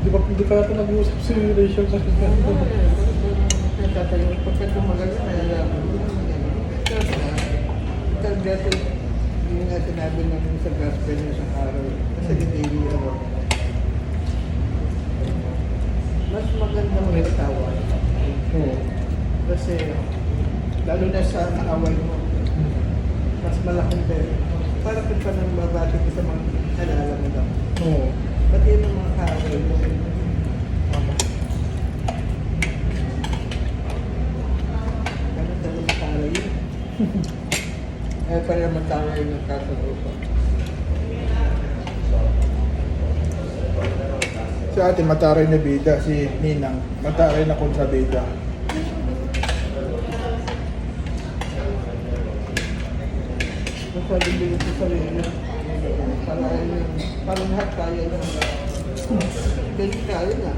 Hindi pa yata nag-uusap si Rachel sa kanya. Nagtatayo. Pagka tumagal na, nalalaman mo. Kasi yung nga sinabi namin sa gospel niya sa araw. Kasi daily ano. Mas magandang may tawa. Oo. Kasi lalo na sa kaaway mo. Mas malaking pera. Para kung pa nang babati ko sa mga alala mo lang. Oo. Ba't yun ang mga kaaway mo? Ganun talaga matalo yun. Eh, para matalo yun ang kasalupa. Si ate mataray na bida, si Ninang. Mataray na kontrabida. Masyadong bilis sa sarili. Parang lahat kaya na. Dahil kaya na.